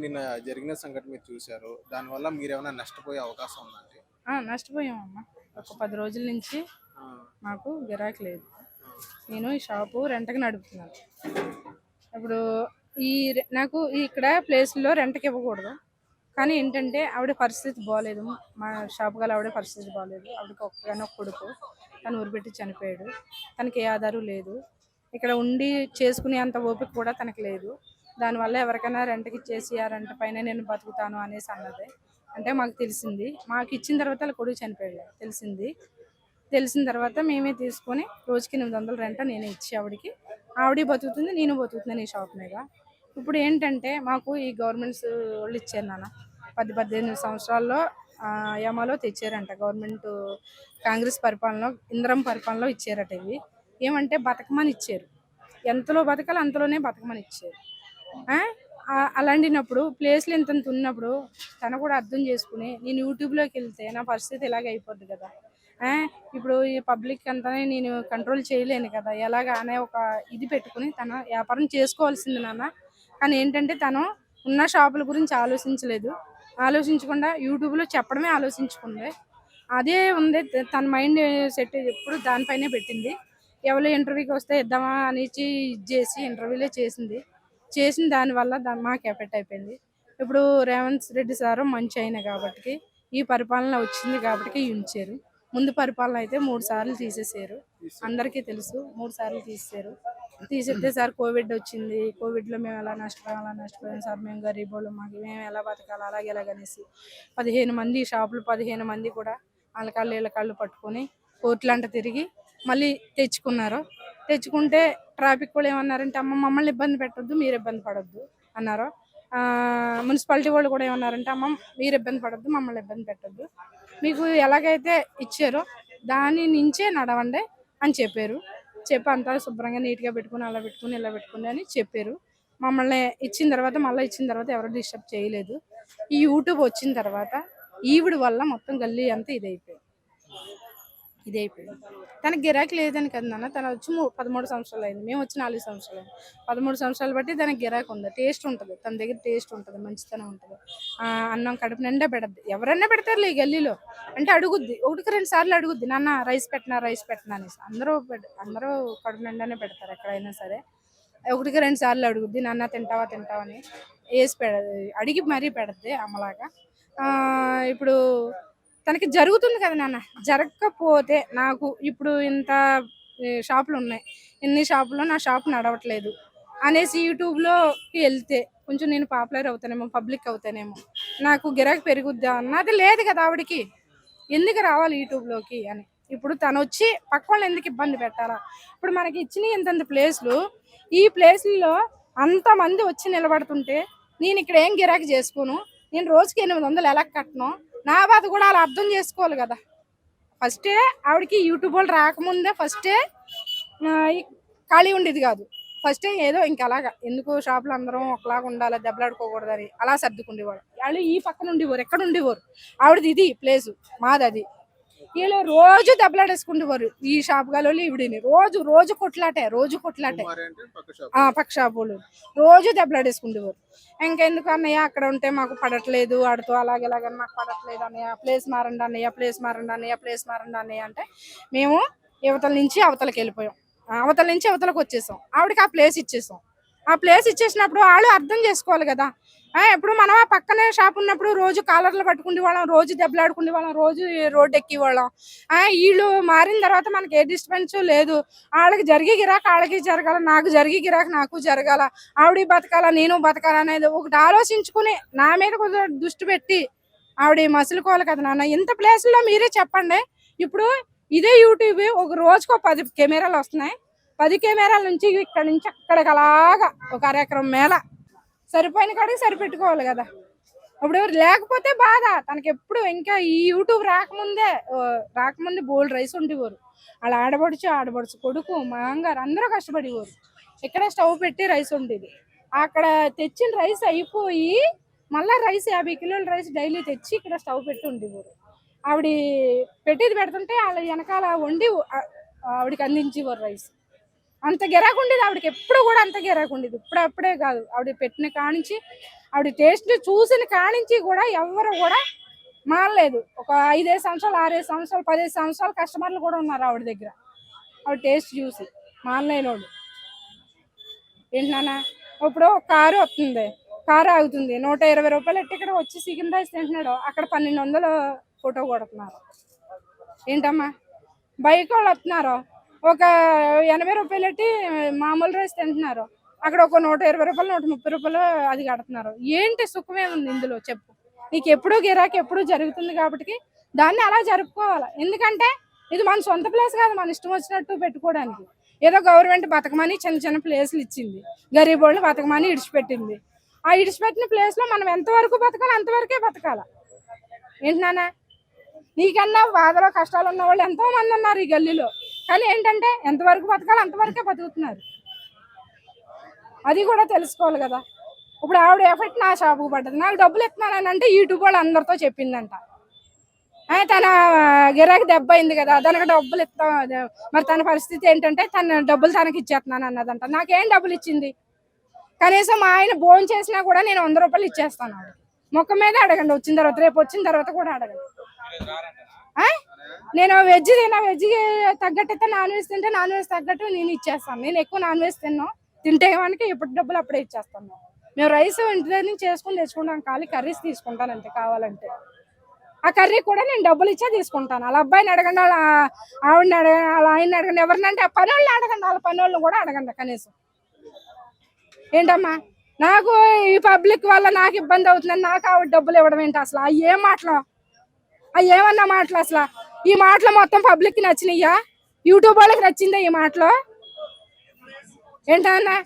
నిన్న జరిగిన సంఘటన మీరు చూసారు. దానివల్ల మీరేమైనా నష్టపోయే అవకాశం ఉందండి? నష్టపోయామమ్మా. ఒక 10 రోజుల నుంచి ఆ! మాకు గిరాకీ లేదు. ఆ! నేను ఈ షాపు రెంట్‌కి నడుపుతున్నాను. ఇప్పుడు నాకు ఇక్కడ ప్లేస్‌లో రెంట్‌కి ఇవ్వకూడదు. కానీ ఏంటంటే ఆవిడ పరిస్థితి బాలేదు. మా షాప్ గల ఆవిడ పరిస్థితి బాలేదు. ఆవిడకి ఒక్కగానొక్క కొడుకు. తను ఊరుపెట్టి చనిపోయాడు. తనకి ఏ ఆధారం లేదు. ఇక్కడ ఉండి చేసుకునే అంత ఓపిక కూడా తనకి లేదు. దానివల్ల ఎవరికైనా రెంట్‌కి ఇచ్చేసి ఆ రెంట్ పైన నేను బతుకుతాను అనేసి అన్నది. అంటే మాకు తెలిసింది. మాకు ఇచ్చిన తర్వాత వాళ్ళ కొడుకు చనిపోయాడు తెలిసింది. తెలిసిన తర్వాత మేమే తీసుకొని రోజుకి 800 రెంట్ నేనే ఇచ్చి ఆవిడకి. ఆవిడ బతుకుతుంది. నేను బతుకుతున్నాను ఈ షాప్ మీద. ఇప్పుడు ఏంటంటే మాకు ఈ గవర్నమెంట్స్ వాళ్ళు ఇచ్చారు నాన్న. 10, 18 సంవత్సరాల్లో యమాలో తెచ్చారంట గవర్నమెంట్. కాంగ్రెస్ పరిపాలనలో ఇందిరమ్మ పరిపాలనలో ఇచ్చారట ఇవి. ఏమంటే బతకమని ఇచ్చారు. ఎంతలో బతకాలో అంతలోనే బతకమని ఇచ్చారు. అలాంటినప్పుడు ప్లేస్లు ఇంతంత ఉన్నప్పుడు తను కూడా అర్థం చేసుకుని నేను యూట్యూబ్లోకి వెళ్తే నా పరిస్థితి ఇలాగ అయిపోద్ది కదా. ఇప్పుడు ఈ పబ్లిక్ అంతా నేను కంట్రోల్ చేయలేను కదా, ఎలాగ అనే ఒక ఇది పెట్టుకుని తన వ్యాపారం చేసుకోవాల్సింది నాన్న. కానీ ఏంటంటే తను ఉన్న షాపుల గురించి ఆలోచించలేదు. ఆలోచించకుండా యూట్యూబ్లో చెప్పడమే ఆలోచించుకుంది. అదే ఉంది. తన మైండ్ సెట్ ఎప్పుడు దానిపైనే పెట్టింది. ఎవరో ఇంటర్వ్యూకి వస్తే ఇద్దామా అనేసి ఇది చేసి ఇంటర్వ్యూలే చేసింది. చేసిన దానివల్ల మాకు ఎఫెక్ట్ అయిపోయింది. ఇప్పుడు రేవంత్ రెడ్డి సారు మంచి అయిన కాబట్టి ఈ పరిపాలన వచ్చింది కాబట్టి ఉంచారు. ముందు పరిపాలన అయితే 3 సార్లు తీసేసారు. అందరికీ తెలుసు 3 సార్లు తీసేశారు. తీసేస్తే సార్ కోవిడ్ వచ్చింది. కోవిడ్లో మేము ఎలా నష్టపోయాం సార్, మేము గరీబోళ్ళం, మాకు మేము ఎలా బతకాలి అలాగే ఎలాగనేసి 15 మంది షాపులు 15 మంది కూడా వాళ్ళ కాళ్ళు వీళ్ళ కాళ్ళు పట్టుకొని కోర్టులంట తిరిగి మళ్ళీ తెచ్చుకున్నారు. తెచ్చుకుంటే ట్రాఫిక్ వాళ్ళు ఏమన్నారంటే అమ్మ మమ్మల్ని ఇబ్బంది పెట్టొద్దు, మీరు ఇబ్బంది పడొద్దు అన్నారు. మున్సిపాలిటీ వాళ్ళు కూడా ఏమన్నారంటే అమ్మ మీరు ఇబ్బంది పడొద్దు, మమ్మల్ని ఇబ్బంది పెట్టొద్దు, మీకు ఎలాగైతే ఇచ్చారో దాని నుంచే నడవండి అని చెప్పారు. చెప్పి అంతా శుభ్రంగా నీట్గా పెట్టుకుని అలా పెట్టుకుని ఇలా పెట్టుకుని అని చెప్పారు. మమ్మల్ని ఇచ్చిన తర్వాత ఎవరు డిస్టర్బ్ చేయలేదు. ఈ యూట్యూబ్ వచ్చిన తర్వాత ఈవిడ వల్ల మొత్తం గల్లీ అంతా ఇదైపోయింది. తనకి గిరాకీ లేదని కదా నాన్న. తను వచ్చి 13 సంవత్సరాలు అయింది. మేము వచ్చి 4 సంవత్సరాలు అయింది. 13 సంవత్సరాలు బట్టి దానికి గిరాకీ ఉంది. టేస్ట్ ఉంటుంది తన దగ్గర, టేస్ట్ ఉంటుంది, మంచితనం ఉంటుంది. అన్నం కడుపు నిండా పెడద్ది. ఎవరైనా పెడతారులే ఈ గల్లీలో. అంటే అడుగుద్ది, 1-2 సార్లు అడుగుద్ది, నాన్న రైస్ పెట్టినా అనేసి. అందరూ కడుపు నిండానే పెడతారు ఎక్కడైనా సరే. 1-2 సార్లు అడుగుద్ది, నాన్న తింటావా అని వేసి అడిగి మరీ పెడద్ది అమ్మలాగా. ఇప్పుడు తనకి జరుగుతుంది కదా నాన్న. జరగకపోతే నాకు ఇప్పుడు ఇంత షాపులు ఉన్నాయి, ఇన్ని షాపుల్లో నా షాప్ నడవట్లేదు అనేసి యూట్యూబ్లోకి వెళ్తే కొంచెం నేను పాపులర్ అవుతానేమో, పబ్లిక్ అవుతానేమో, నాకు గిరాకీ పెరుగుద్దా అన్నది లేదు కదా ఆవిడకి. ఎందుకు రావాలి యూట్యూబ్లోకి అని. ఇప్పుడు తను వచ్చి పక్క వాళ్ళు ఎందుకు ఇబ్బంది పెట్టాలా? ఇప్పుడు మనకి ఇచ్చిన ఇంతంత ప్లేస్లు, ఈ ప్లేస్లలో అంతమంది వచ్చి నిలబడుతుంటే నేను ఇక్కడ ఏం గిరాకీ చేసుకోను, నేను రోజుకి 800 ఎలా కట్టను, నా బాధ కూడా అలా అర్థం చేసుకోవాలి కదా. ఫస్టే ఆవిడకి యూట్యూబ్ వాళ్ళు రాకముందే ఖాళీ ఉండేది కాదు. ఫస్టే ఏదో ఇంకలాగా ఎందుకు షాపులు అందరం ఒకలాగా ఉండాలి, దెబ్బలాడుకోకూడదని అలా సర్దుకుండేవాడు. వాళ్ళు ఈ పక్కన ఉండేవారు, ఎక్కడ ఉండేవారు, ఆవిడది ఇది ప్లేసు, మాది అది. వీళ్ళు రోజు దెబ్బలాడేసుకుంటేవారు. ఈ షాప్ గాలోళ్ళు ఈవిడిని రోజు కొట్లాటే. పక్క షాప్ వాళ్ళు రోజు దెబ్బలాడేసుకుంటేవారు. ఇంకెందుకు అన్నయ్య అక్కడ ఉంటే మాకు పడట్లేదు, ఆడుతూ అలాగేలాగని మాకు పడట్లేదు అన్నయ్య, ప్లేస్ మారండి అన్నయ్య అంటే మేము యువతల నుంచి అవతలకి వెళ్ళిపోయాం. అవతల నుంచి అవతలకు వచ్చేసాం. ఆవిడకి ఆ ప్లేస్ ఇచ్చేసాం. ఆ ప్లేస్ ఇచ్చేసినప్పుడు వాళ్ళు అర్థం చేసుకోవాలి కదా. ఎప్పుడు మనం ఆ పక్కనే షాప్ ఉన్నప్పుడు రోజు కాలర్లు పట్టుకునే వాళ్ళం, రోజు దెబ్బలాడుకునే వాళ్ళం, రోజు రోడ్డు ఎక్కి వాళ్ళం. వీళ్ళు మారిన తర్వాత మనకి ఏ డిస్టర్బెన్స్ లేదు. వాళ్ళకి జరిగే గిరాక వాళ్ళకి జరగాల, నాకు జరిగే గిరాక నాకు జరగాల, ఆవిడ బతకాలా నేను బతకాలా అనేది ఒకటి ఆలోచించుకుని నా మీద కొంచెం దృష్టి పెట్టి ఆవిడ మసులుకోవాలి కదా నాన్న. ఇంత ప్లేస్లో మీరే చెప్పండి. ఇప్పుడు ఇదే యూట్యూబ్ ఒక రోజుకు 10 కెమెరాలు వస్తున్నాయి. 10 కెమెరాల నుంచి ఇక్కడ నుంచి అక్కడికి అలాగా ఒక అరెకరం మేళ సరిపోయిన కాడికి సరిపెట్టుకోవాలి కదా. ఇప్పుడు లేకపోతే బాధ తనకి. ఎప్పుడు ఇంకా ఈ యూట్యూబ్ రాకముందే బోల్డ్ రైస్ ఉండేవారు. వాళ్ళ ఆడబడుచు కొడుకు మాంగారు అందరూ కష్టపడేవారు. ఇక్కడే స్టవ్ పెట్టి రైస్ ఉండేది. అక్కడ తెచ్చిన రైస్ అయిపోయి మళ్ళీ రైస్ 50 కిలోల రైస్ డైలీ తెచ్చి ఇక్కడ స్టవ్ పెట్టి ఉండేవారు. ఆవిడ పెడతుంటే వాళ్ళ వెనకాల వండి ఆవిడకి అందించేవారు రైస్. అంత గిరాకు ఉండేది ఆవిడకి, ఎప్పుడు కూడా అంత గిరాకు ఉండేది. ఇప్పుడు అప్పుడే కాదు, ఆవిడ పెట్టిన కానించి, ఆవిడ టేస్ట్ చూసిన కానించి కూడా ఎవరు కూడా మానలేదు. ఒక 5 సంవత్సరాలు, 6 సంవత్సరాలు, 15 సంవత్సరాలు కస్టమర్లు కూడా ఉన్నారు ఆవిడ దగ్గర, ఆవిడ టేస్ట్ చూసి మానలేనోడు. ఏంటి నాన్న, ఇప్పుడు కారు వస్తుంది, కారు ఆగుతుంది, 120 రూపాయలు ఎట్టి ఇక్కడ వచ్చి చికెన్ రైస్ తింటున్నాడు, అక్కడ 1200 ఫోటో కొడుతున్నారు. ఏంటమ్మా, బైక్ వాళ్ళు వస్తున్నారు, ఒక 80 రూపాయలు ఎట్టి మామూలు రైస్ తింటున్నారు, అక్కడ ఒక 120 రూపాయలు, 130 రూపాయలు అది కడుతున్నారు. ఏంటి సుఖమే ఉంది ఇందులో చెప్పు? నీకు ఎప్పుడూ గిరాకీ ఎప్పుడూ జరుగుతుంది కాబట్టి దాన్ని అలా జరుపుకోవాలి. ఎందుకంటే ఇది మన సొంత ప్లేస్ కాదు, మన ఇష్టం వచ్చినట్టు పెట్టుకోవడానికి. ఏదో గవర్నమెంట్ బతకమని చిన్న చిన్న ప్లేసులు ఇచ్చింది, గరీబ్ వాళ్ళు బతకమని ఇడిచిపెట్టింది. ఆ ఇడిచిపెట్టిన ప్లేస్లో మనం ఎంతవరకు బతకాలి అంతవరకే బతకాలి. ఏంటి నాన్న, నీకన్నా బాధలో కష్టాలు ఉన్న వాళ్ళు ఎంతో మంది ఉన్నారు ఈ గల్లీలో, కానీ ఏంటంటే ఎంతవరకు బతకాలి అంతవరకే బతుకుతున్నారు. అది కూడా తెలుసుకోవాలి కదా. ఇప్పుడు ఆవిడ ఎఫెక్ట్ నా షాపుకు పడ్డది, నాకు డబ్బులు ఇస్తున్నానని అంటే యూట్యూబ్ వాళ్ళు అందరితో చెప్పిందంట. తన గిరాకీ దెబ్బ అయింది కదా, దానికి డబ్బులు ఇస్తాం, మరి తన పరిస్థితి ఏంటంటే తన డబ్బులు తనకి ఇచ్చేస్తున్నాను అన్నదంట. నాకేం డబ్బులు ఇచ్చింది? కనీసం మా ఆయన భోజనం చేసినా కూడా నేను 100 రూపాయలు ఇచ్చేస్తాను ఆవిడ ముఖం మీద. అడగండి వచ్చిన తర్వాత, రేపు వచ్చిన తర్వాత కూడా అడగండి. నేను వెజ్ తిన్నా, వెజ్ తగ్గట్టు అయితే నాన్ వెజ్ తింటే నాన్ వెజ్ తగ్గట్టు నేను ఇచ్చేస్తాను. నేను ఎక్కువ నాన్ వెజ్ తింటే మనకి ఎప్పుడు డబ్బులు అప్పుడే ఇచ్చేస్తాను. మేము రైస్ ఇంటి దగ్గర నుంచి చేసుకుని తెచ్చుకుంటాం, ఖాళీ కర్రీస్ తీసుకుంటానంటే కావాలంటే. ఆ కర్రీ కూడా నేను డబ్బులు ఇచ్చే తీసుకుంటాను. వాళ్ళ అబ్బాయిని అడగండి, వాళ్ళ ఆవిడని అడగండి, వాళ్ళ ఆయన్ని అడగండి, ఎవరినంటే ఆ పని వాళ్ళని అడగండి, వాళ్ళ పని వాళ్ళని కూడా అడగండి కనీసం. ఏంటమ్మా, నాకు ఈ పబ్లిక్ వల్ల నాకు ఇబ్బంది అవుతుందని నాకు ఆవిడ డబ్బులు ఇవ్వడం ఏంటి అసలు? అవి ఏం మాటలు, అవి ఏమన్నా మాటలు అసలు? ఈ మాటలు మొత్తం పబ్లిక్కి నచ్చినాయా? యూట్యూబ్ వాళ్ళకి నచ్చిందా ఈ మాటలు? ఏంటన్నా?